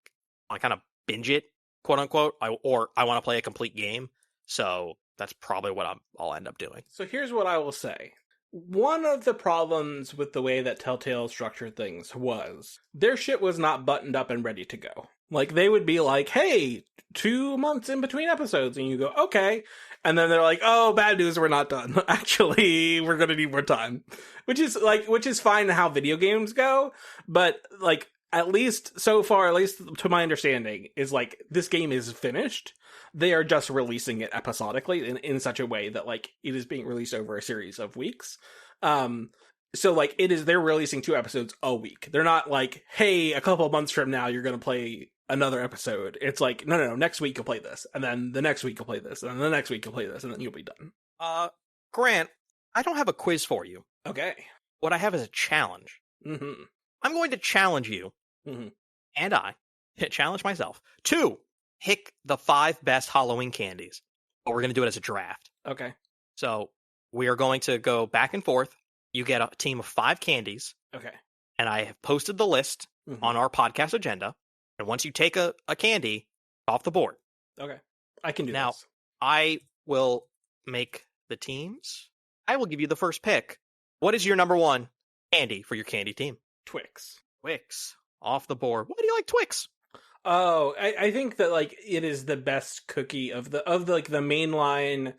I kind of binge it, quote unquote, or I want to play a complete game. So that's probably what I'll end up doing. So here's what I will say. One of the problems with the way that Telltale structured things was their shit was not buttoned up and ready to go. Like, they would be like, hey, 2 months in between episodes, and you go, okay. And then they're like, oh, bad news, we're not done. Actually, we're going to need more time. Which is fine how video games go, but, like, at least so far, at least to my understanding, is like, this game is finished. They are just releasing it episodically in such a way that like it is being released over a series of weeks. So like they're releasing 2 episodes a week. They're not like, hey, a couple of months from now you're going to play another episode. It's like, no, next week you'll play this, and then the next week you'll play this, and then the next week you'll play this, and then you'll be done. Grant, I don't have a quiz for you. Okay. What I have is a challenge. Mm-hmm. I'm going to challenge you, and I challenge myself to pick the 5 best Halloween candies. But we're going to do it as a draft. Okay. So we are going to go back and forth. You get a team of 5 candies. Okay. And I have posted the list on our podcast agenda. And once you take a candy off the board. Okay. I can do now, this. I will make the teams. I will give you the first pick. What is your number 1 candy for your candy team? Twix. Twix. Off the board. Why do you like Twix? Oh, I think that like it is the best cookie of the mainline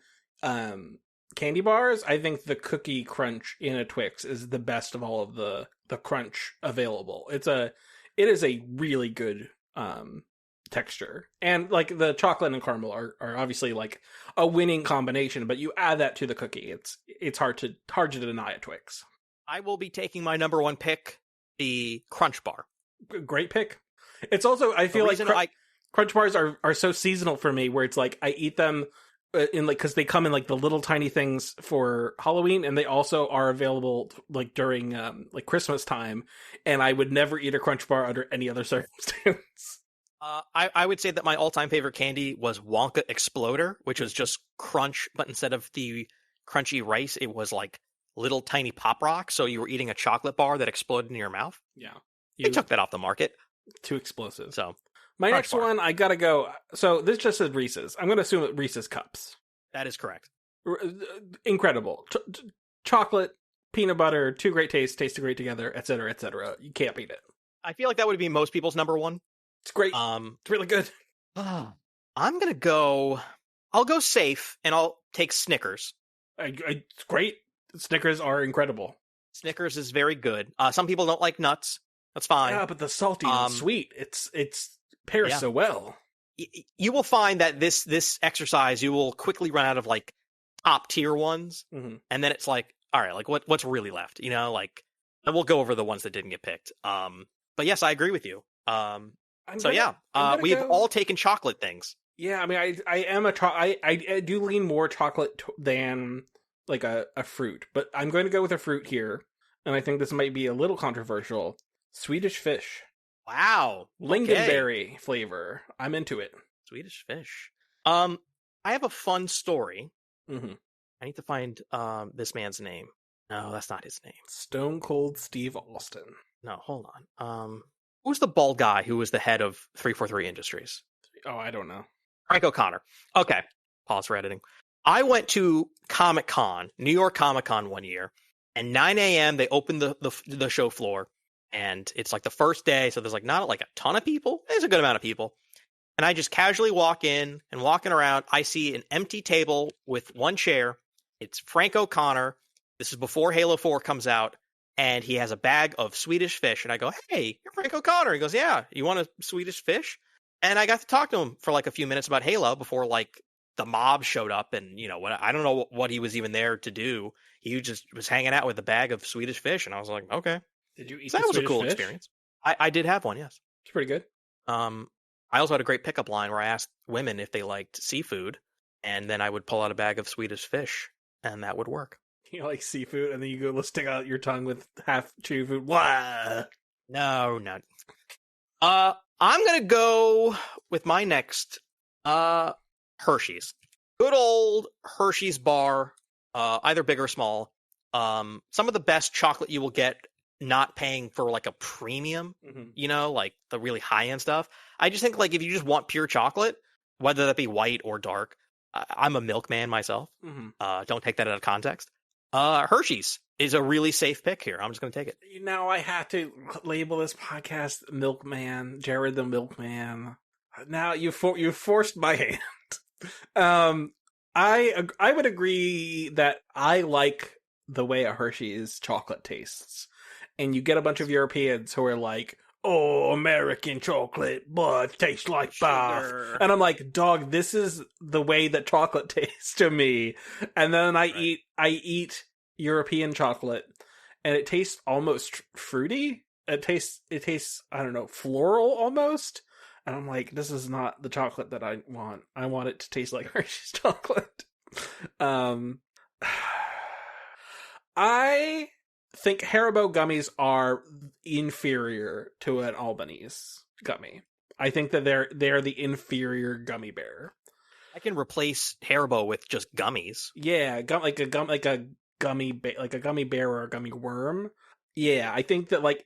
candy bars. I think the cookie crunch in a Twix is the best of all of the crunch available. It is a really good texture, and like the chocolate and caramel are obviously like a winning combination. But you add that to the cookie, it's hard to deny a Twix. I will be taking my number 1 pick, the Crunch Bar. Great pick. It's also, I feel like Crunch Bars are so seasonal for me, where it's like I eat them in like, because they come in like the little tiny things for Halloween, and they also are available like during like Christmas time, and I would never eat a Crunch Bar under any other circumstance. I would say that my all-time favorite candy was Wonka Exploder, which was just crunch, but instead of the crunchy rice, it was like little tiny pop rocks, so you were eating a chocolate bar that exploded in your mouth. Yeah. They took that off the market. Too explosive. So my next one, I gotta go. So this just says Reese's. I'm gonna assume that Reese's Cups. That is correct. Incredible. Chocolate, peanut butter, 2 great tastes, tasted great together, etc., etc. You can't beat it. I feel like that would be most people's number 1. It's great. It's really good. I'm gonna go. I'll go safe, and I'll take Snickers. It's great. Snickers are incredible. Snickers is very good. Some people don't like nuts. That's fine. Yeah, but the salty and sweet, it's pairs so well. You will find that this exercise, you will quickly run out of like top tier ones, and then it's like, all right, like what's really left, like, and we'll go over the ones that didn't get picked. But yes, I agree with you. We've all taken chocolate things. Yeah, I mean, I do lean more chocolate than like a fruit, but I'm going to go with a fruit here, and I think this might be a little controversial. Swedish fish. Wow. Lingonberry flavor. I'm into it. Swedish fish. I have a fun story. Mm-hmm. I need to find this man's name. No, that's not his name. Stone Cold Steve Austin. No, hold on. Who's the bald guy who was the head of 343 Industries? Oh, I don't know. Frank O'Connor. Okay. Pause for editing. I went to Comic-Con, New York Comic-Con one year, and 9 a.m. they opened the show floor, and it's like the first day, so there's like not like a ton of people. There's a good amount of people. And I just casually walk in, and walking around, I see an empty table with one chair. It's Frank O'Connor. This is before Halo 4 comes out, and he has a bag of Swedish fish. And I go, hey, you're Frank O'Connor. He goes, yeah, you want a Swedish fish? And I got to talk to him for like a few minutes about Halo before like the mob showed up. And, I don't know what he was even there to do. He just was hanging out with a bag of Swedish fish. And I was like, okay. Did you eat so that was a cool experience. I did have one, yes. It's pretty good. I also had a great pickup line where I asked women if they liked seafood, and then I would pull out a bag of Swedish fish, and that would work. You like seafood, and then you go stick out your tongue with half chewed food. Wah! No. I'm gonna go with my next Hershey's. Good old Hershey's bar, either big or small. Some of the best chocolate you will get, not paying for like a premium, like the really high end stuff. I just think like if you just want pure chocolate, whether that be white or dark, I'm a Milkman myself. Don't take that out of context. Hershey's is a really safe pick here. I'm just going to take it. Now I have to label this podcast Milkman, Jared the Milkman. Now you forced my hand. I would agree that I like the way a Hershey's chocolate tastes. And you get a bunch of Europeans who are like, oh, American chocolate, but it tastes like bath. And I'm like, dog, this is the way that chocolate tastes to me. And then I eat European chocolate, and it tastes almost fruity. It tastes, I don't know, floral almost. And I'm like, this is not the chocolate that I want. I want it to taste like Hershey's chocolate. I think Haribo gummies are inferior to an Albanese gummy. I think that they're the inferior gummy bear. I can replace Haribo with just gummies. Yeah, like a gummy bear or a gummy worm. Yeah, I think that like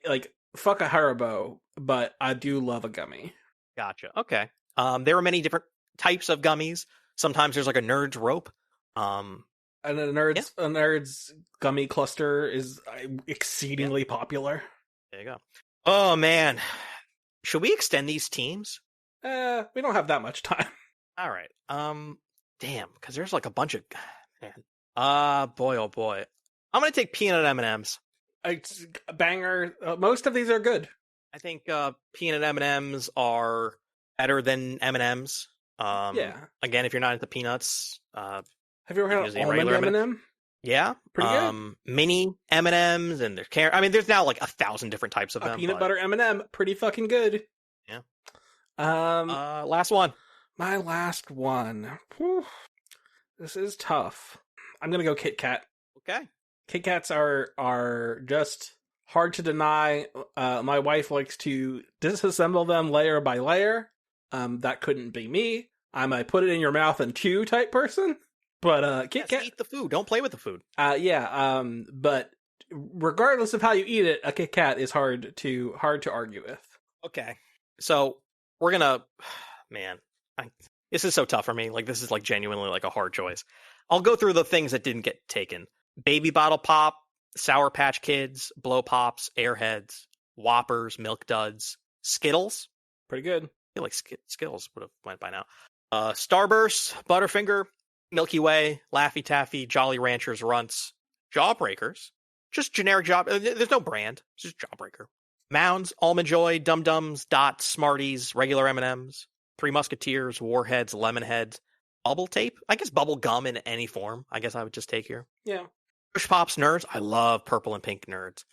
fuck a Haribo, but I do love a gummy. Gotcha. Okay. There are many different types of gummies. Sometimes there's like a Nerd's rope. And a Nerd's gummy cluster is exceedingly popular. There you go. Oh, man. Should we extend these teams? We don't have that much time. All right. Damn, because there's like a bunch of... Man. Boy, oh boy. I'm going to take peanut M&Ms. It's a banger. Most of these are good. I think peanut M&Ms are better than M&Ms. Yeah. Again, if you're not into peanuts... Have you ever had an almond M&M? Yeah. Pretty good. Mini M&Ms, and there's now like 1,000 different types of them. Peanut butter M&M, pretty fucking good. Yeah. Last one. My last one. Whew. This is tough. I'm gonna go Kit Kat. Okay. Kit Kats are just hard to deny. My wife likes to disassemble them layer by layer. That couldn't be me. I'm a put it in your mouth and chew type person. But Kit Kat, eat the food. Don't play with the food. But regardless of how you eat it, a Kit Kat is hard to argue with. Okay, so we're gonna, man, this is so tough for me. Like this is like genuinely like a hard choice. I'll go through the things that didn't get taken: Baby Bottle Pop, Sour Patch Kids, Blow Pops, Airheads, Whoppers, Milk Duds, Skittles. Pretty good. I feel like Skittles would have went by now. Starburst, Butterfinger, Milky Way, Laffy Taffy, Jolly Ranchers, Runts, Jawbreakers, just generic job. There's no brand. It's just Jawbreaker. Mounds, Almond Joy, Dum Dums, Dots, Smarties, regular M&Ms, Three Musketeers, Warheads, Lemonheads, Bubble Tape. I guess bubble gum in any form. I guess I would just take here. Yeah. Push Pops, Nerds. I love purple and pink Nerds.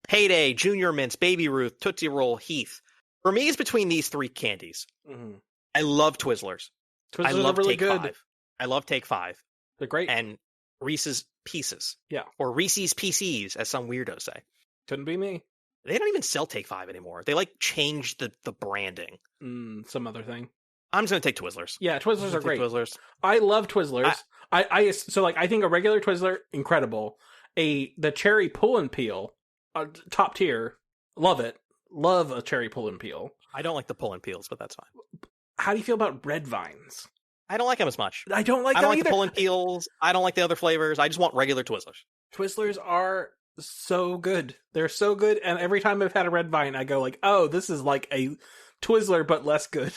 Payday, Junior Mints, Baby Ruth, Tootsie Roll, Heath. For me, it's between these three candies. Mm-hmm. I love Twizzlers. I love are really Take good. 5. I love Take 5. They're great. And Reese's Pieces. Yeah. Or Reese's PCs, as some weirdos say. Couldn't be me. They don't even sell Take 5 anymore. They changed the branding. Some other thing. I'm just gonna take Twizzlers. Yeah, Twizzlers are great. Twizzlers. I love Twizzlers. I think a regular Twizzler, incredible. The cherry pull and peel, top tier. Love it. Love a cherry pull and peel. I don't like the pull and peels, but that's fine. How do you feel about red vines? I don't like them as much. I don't like them either. The pull and peels. I don't like the other flavors. I just want regular Twizzlers. Twizzlers are so good. They're so good, and every time I've had a red vine, I go like, oh, this is like a Twizzler, but less good.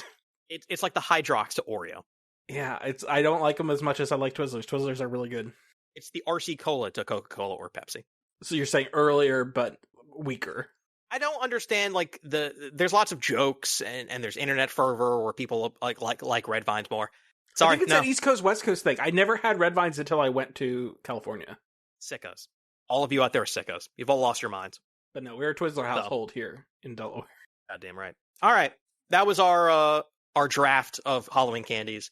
It's like the Hydrox to Oreo. Yeah, I don't like them as much as I like Twizzlers. Twizzlers are really good. It's the RC Cola to Coca-Cola or Pepsi. So you're saying earlier, but weaker. I don't understand, there's lots of jokes and there's internet fervor where people like red vines more. Sorry, I think it's an East Coast, West Coast thing. I never had red vines until I went to California. Sickos. All of you out there are sickos. You've all lost your minds. But no, we're a Twizzler household here in Delaware. Goddamn right. All right. That was our draft of Halloween candies.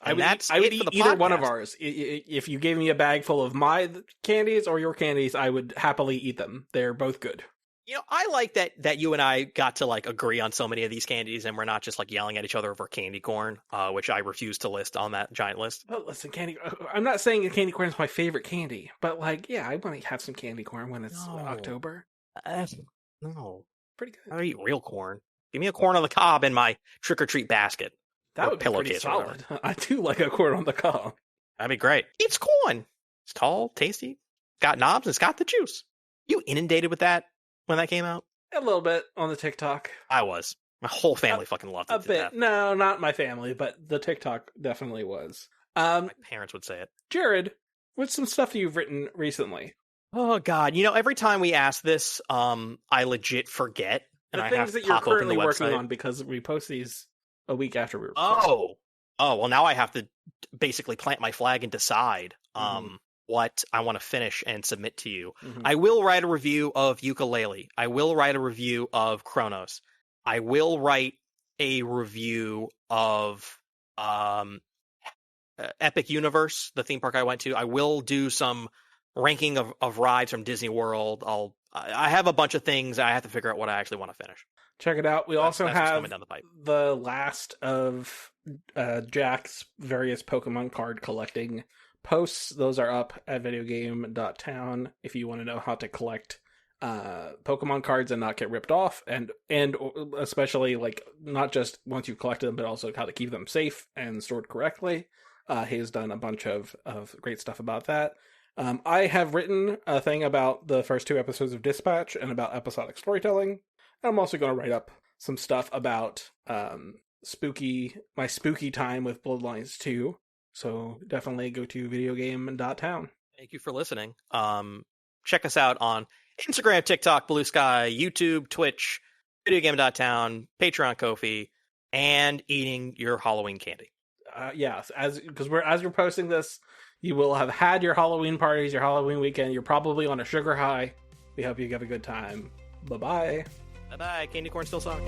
I would eat either one of ours. If you gave me a bag full of my candies or your candies, I would happily eat them. They're both good. I like that you and I got to agree on so many of these candies, and we're not just yelling at each other over candy corn, which I refuse to list on that giant list. Well, listen, I'm not saying candy corn is my favorite candy, but I want to have some candy corn when it's October. No, pretty good. I eat real corn. Give me a corn on the cob in my trick or treat basket. That would be pretty solid. I do like a corn on the cob. That'd be great. It's corn. It's tall, tasty, got knobs, and it's got the juice. You inundated with that when that came out? A little bit on the TikTok. I was. My whole family fucking loved it. A bit. No, not my family, but the TikTok definitely was. My parents would say it. Jared, what's some stuff you've written recently? Oh, God. Every time we ask this, I legit forget. And the things that you're currently working on, because we post these a week after we record. Oh, well, now I have to basically plant my flag and decide what I want to finish and submit to you. Mm-hmm. I will write a review of Yooka-Laylee. I will write a review of Chronos. I will write a review of Epic Universe, the theme park I went to. I will do some ranking of rides from Disney World. I have a bunch of things. I have to figure out what I actually want to finish. Check it out. We also have the last of Jack's various Pokemon card collecting posts. Those are up at videogame.town if you want to know how to collect Pokemon cards and not get ripped off, and especially not just once you've collected them, but also how to keep them safe and stored correctly. He's done a bunch of great stuff about that. I have written a thing about the first 2 episodes of Dispatch and about episodic storytelling. I'm also going to write up some stuff about my spooky time with Bloodlines 2. So definitely go to videogame.town. Thank you for listening. Check us out on Instagram, TikTok, Blue Sky, YouTube, Twitch, videogame.town, Patreon, Ko-fi, and eating your Halloween candy. Yes, as you're posting this, you will have had your Halloween parties, your Halloween weekend. You're probably on a sugar high. We hope you have a good time. Bye-bye. Bye-bye. Candy corn still sucks.